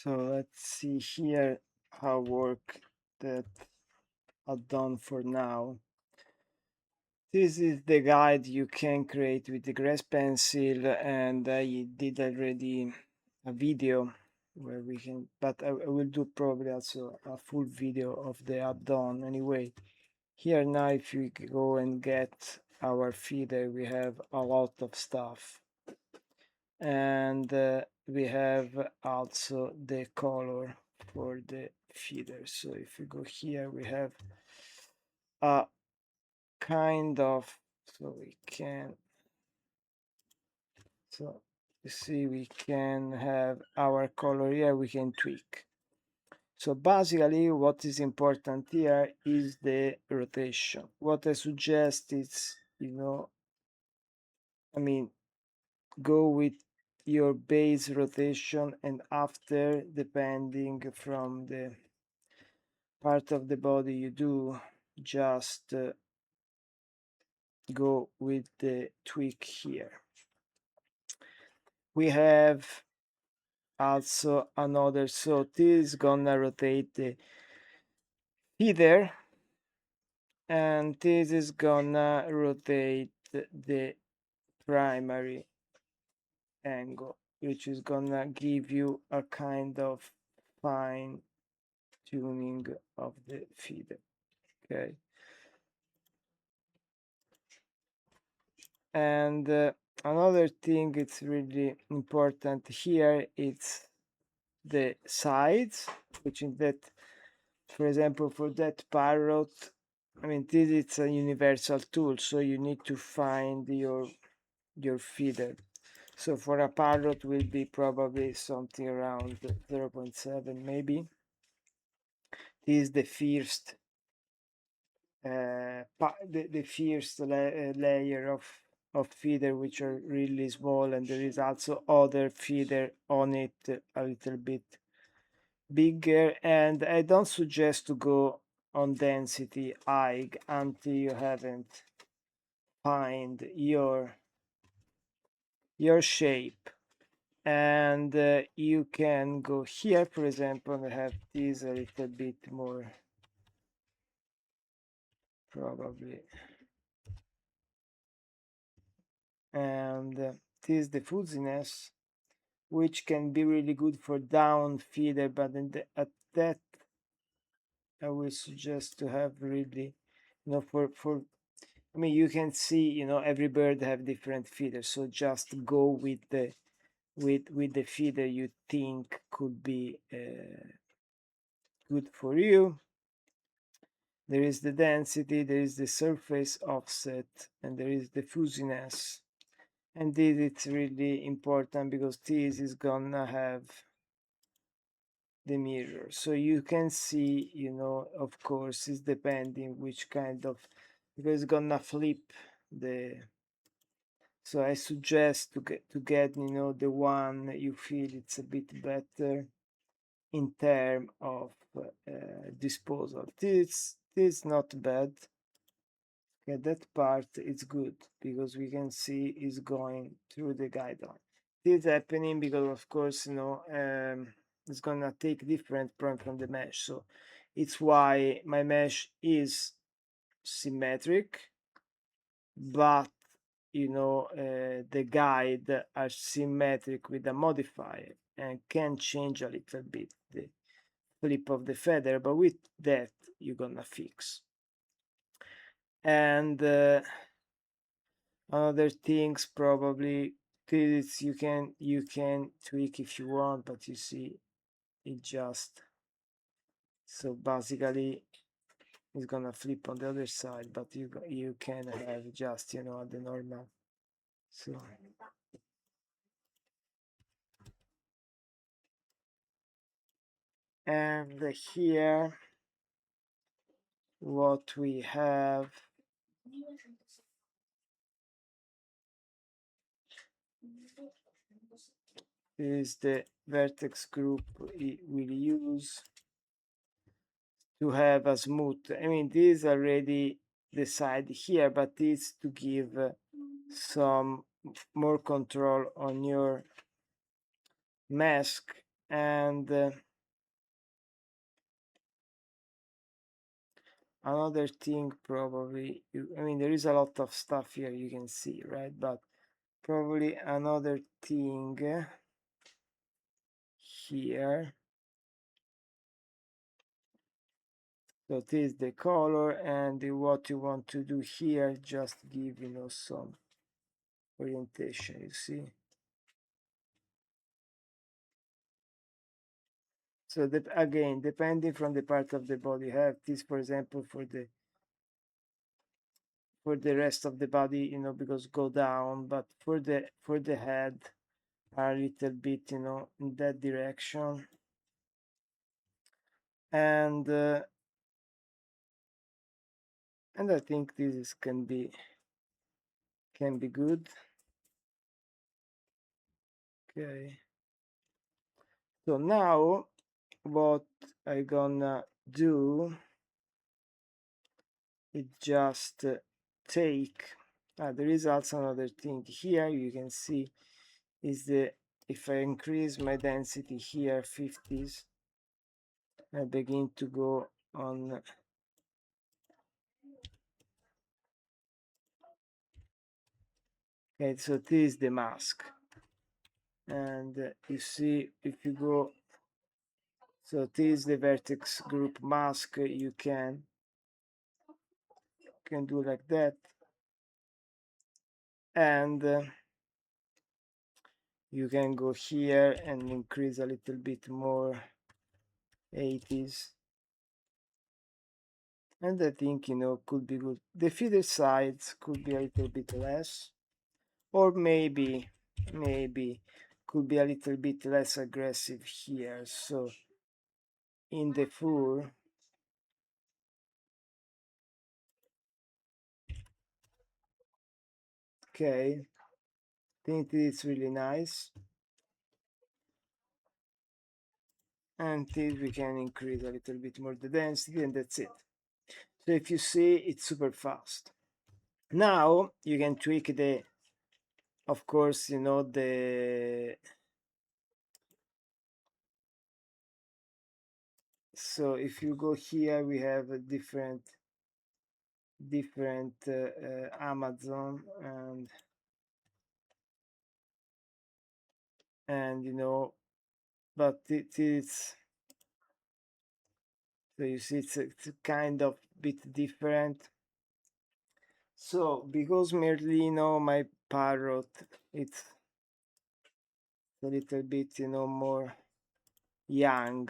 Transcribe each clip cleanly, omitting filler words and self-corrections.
So let's see here how work that I've done for now. This is the guide you can create with the grass pencil, and I did already a video where we can, but I will do probably also a full video of the Addon anyway. Here now, if we go and get our feeder, we have a lot of stuff, and we have also the color for the feeder. So if we go here, we have a kind of, so we can, so you see we can have our color here, we can tweak. So basically what is important here is the rotation. What I suggest is, I mean, go with your base rotation, and after, depending from the part of the body you do, just go with the tweak here. We have also another, so this is gonna rotate the feeder, and this is gonna rotate the primary angle, which is gonna give you a kind of fine tuning of the feeder. Okay, and another thing it's really important here, it's the sides, which in that, for example, for that parrot, I mean, this is a universal tool, so you need to find your feeder. So for a parrot will be probably something around 0.7 maybe. This is the first the first layer of feeder, which are really small, and there is also other feeder on it a little bit bigger. And I don't suggest to go on density high until you haven't find your shape. And you can go here, for example, and have this a little bit more probably, and this is the fuzziness, which can be really good for down feeder, but at that I will suggest to have really, for I mean, you can see, every bird have different feeders, so just go with the feeder you think could be good for you. There is the density, there is the surface offset, and there is the fuzziness. And this it's really important because this is gonna have the mirror, so you can see, of course it's depending which kind of, because it's gonna flip the, so I suggest to get the one you feel it's a bit better in term of disposal. This not bad. Okay, that part is good because we can see is going through the guideline. This is happening because, of course, it's gonna take different point from the mesh. So it's why my mesh is symmetric, but the guide are symmetric with a modifier and can change a little bit the flip of the feather, but with that you're gonna fix. And other things probably, this you can tweak if you want, but you see it just, so basically it's gonna flip on the other side, but you can have just at the normal. So and here what we have is the vertex group we will use to have a smooth, I mean this is already decided here, but it's to give some more control on your mask, And another thing, probably, I mean, there is a lot of stuff here you can see, right? But probably another thing here. So this is the color, and what you want to do here, just give, some orientation, you see. So that, again, depending from the part of the body you have, this, for example, for the rest of the body, because go down, but for the head, a little bit, in that direction. And I think this is can be good. Okay. So now what I gonna do is just take. There is also another thing here you can see is if I increase my density here 50s, I begin to go on. Okay, so this is the mask, and you see if you go, so this is the vertex group mask. You can do like that, and you can go here and increase a little bit more 80s, and I think could be good. The feeder sides could be a little bit less, or maybe could be a little bit less aggressive here. So in the fur, okay, I think it's really nice. And this we can increase a little bit more the density, and that's it. So if you see, it's super fast. Now you can tweak the, of course, so if you go here, we have a different Amazon, and but it is, so you see it's a kind of bit different. So because Merlino, my parrot, it's a little bit more young,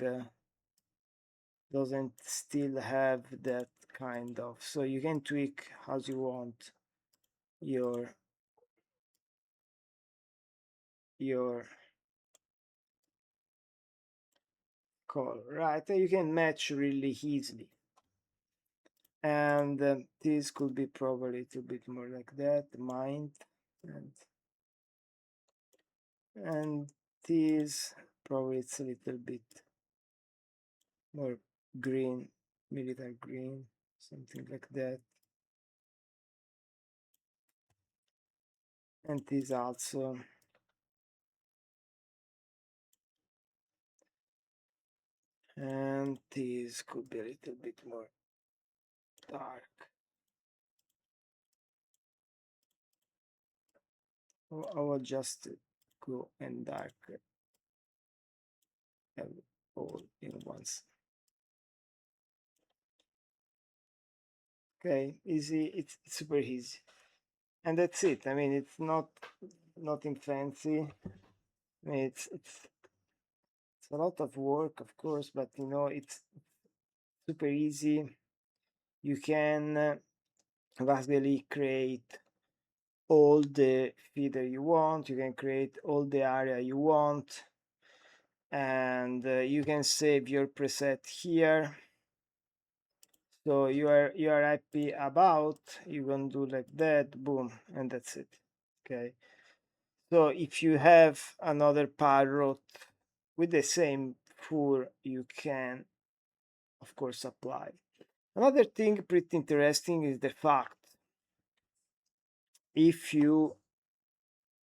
doesn't still have that kind of, so you can tweak as you want your color, right? You can match really easily. And this could be probably a little bit more like that, mind, and this probably it's a little bit more green, military green, something like that. And this also, and this could be a little bit more dark. I will just go and dark all in once. Okay, easy. It's super easy, and that's it. I mean, it's not nothing fancy. I mean, it's a lot of work, of course, but it's super easy. You can basically create all the feeder you want. You can create all the area you want, and you can save your preset here. So you are happy about, you can do like that, boom, and that's it. Okay, so if you have another parrot with the same fur, you can of course apply. Another thing pretty interesting is the fact if you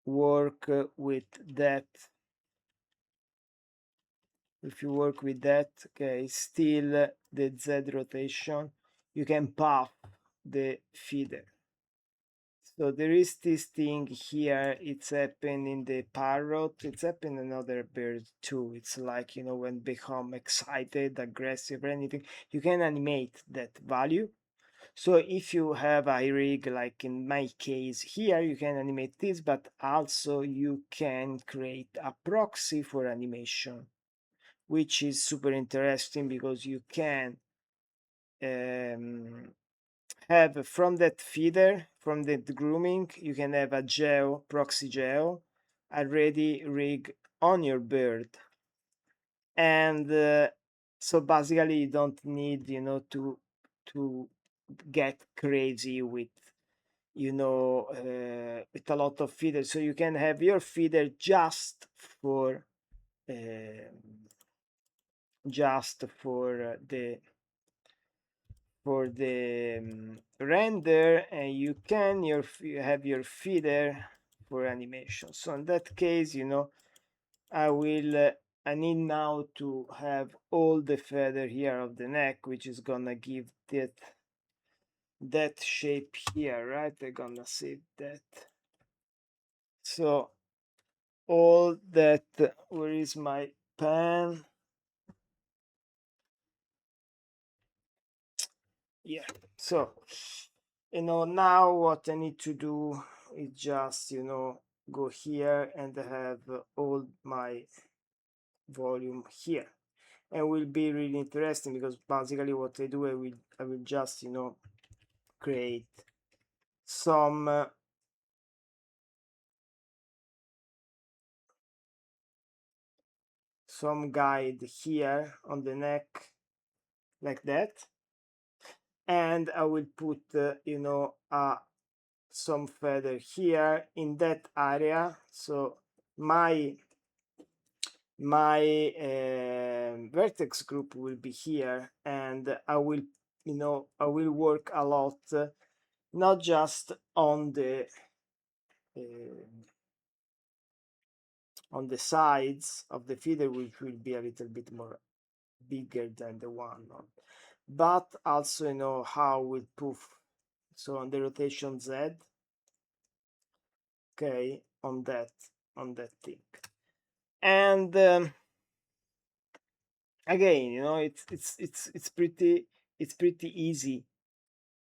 work with that if you work with that, okay, still the Z rotation, you can puff the feeder. So there is this thing here, it's happened in the parrot, it's happened in other birds too. It's like, when become excited, aggressive or anything, you can animate that value. So if you have a rig, like in my case here, you can animate this, but also you can create a proxy for animation, which is super interesting because you can um, have from that feeder, from that grooming, you can have a geo, proxy geo, already rig on your bird. And so basically you don't need, to get crazy with, with a lot of feeders. So you can have your feeder for uh, just for the render, and you have your feeder for animation. So in that case, I will I need now to have all the feather here of the neck, which is gonna give that shape here, right? I'm gonna save that. So all that, where is my pen? Yeah. So now what I need to do is just go here and have all my volume here, and will be really interesting because basically what I do, I will just create some guide here on the neck like that, and I will put some feather here in that area. So my vertex group will be here, and I will work a lot, not just uh, on the sides of the feeder, which will be a little bit more bigger than the one on, but also how we poof. So on the rotation Z, okay, on that thing. And again, it's pretty easy,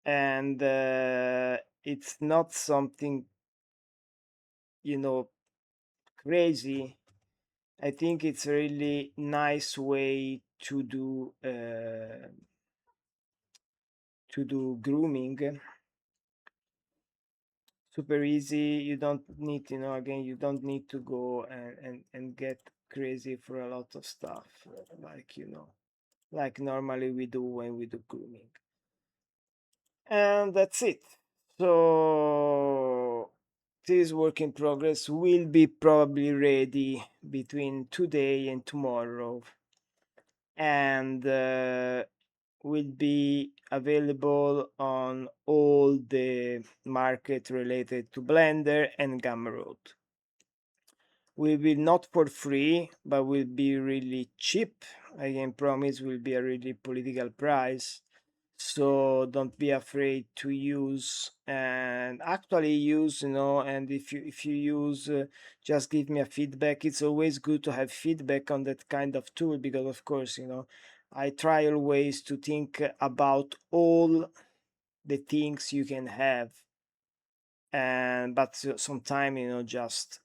and it's not something you know crazy. I think it's a really nice way to do grooming. Super easy. You don't need, again, you don't need to go and get crazy for a lot of stuff, like normally we do when we do grooming. And that's it. So this work in progress will be probably ready between today and tomorrow, and will be available on all the market related to Blender and Gumroad. Will be not for free, but will be really cheap. I can promise will be a really political price. So don't be afraid to use, and actually use, and if you use, just give me a feedback. It's always good to have feedback on that kind of tool because of course, I try always to think about all the things you can have, and but sometimes just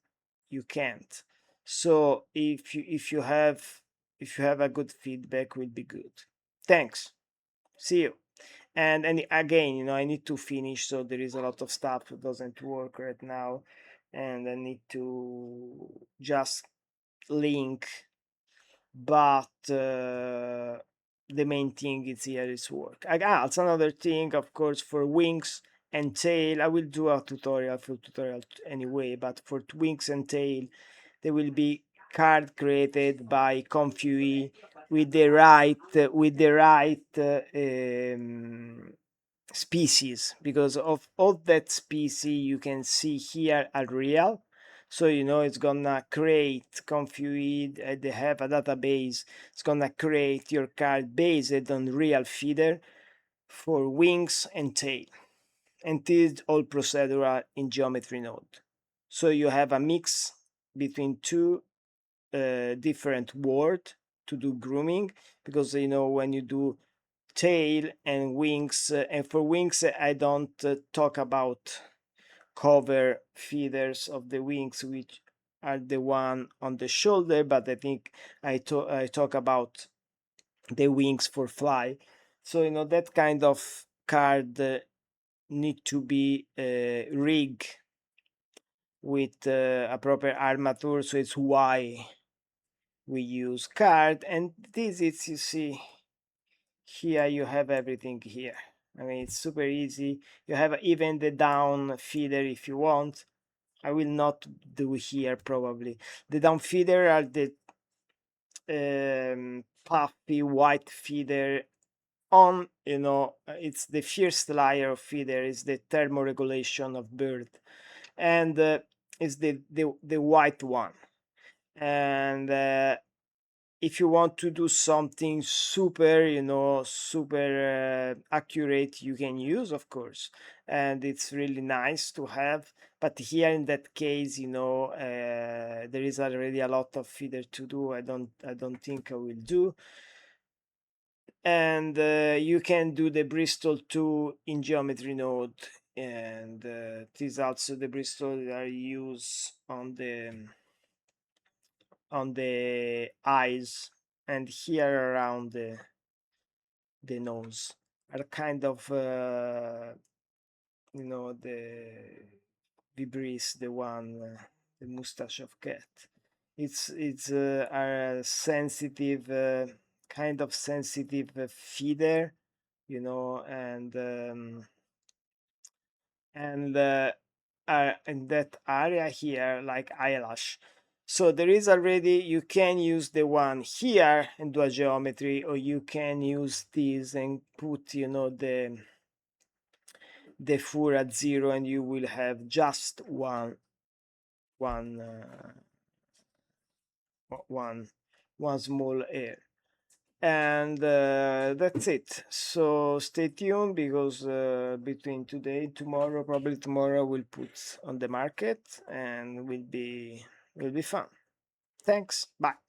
you can't. So if you have a good feedback, will be good. Thanks. See you. And again, I need to finish, so there is a lot of stuff that doesn't work right now, and I need to just link, but the main thing is here is work. It's another thing, of course, for wings and tail. I will do a full tutorial anyway, but for wings and tail, there will be card created by ComfUI with the right species, because of all that species you can see here are real. So it's gonna create config. They have a database. It's gonna create your card based on real feeder for wings and tail, and this is all procedural in geometry node. So you have a mix between two different words to do grooming, because when you do tail and wings, and for wings I don't talk about cover feeders of the wings, which are the one on the shoulder, but I think I talk about the wings for fly. So that kind of card need to be rigged with a proper armature. So it's why we use card. And this is, you see here, you have everything here. I mean, it's super easy. You have even the down feeder if you want. I will not do here probably. The down feeder are the puffy white feeder on, it's the first layer of feeder, is the thermoregulation of bird, and it's the white one. And if you want to do something super, super accurate, you can use, of course, and it's really nice to have. But here in that case, there is already a lot of feeder to do. I don't think I will do. And you can do the Bristol 2 in geometry node, and this also the Bristol that are used on the eyes and here around the nose, are kind of the vibris, the one, the mustache of cat. It's a sensitive, kind of sensitive feeder, and in that area here, like eyelash. So there is already, you can use the one here and do a geometry, or you can use this and put, the fur at 0, and you will have just one one one small air. And that's it. So stay tuned, because between today, tomorrow, probably tomorrow, we'll put on the market, and will be fun. Thanks. Bye.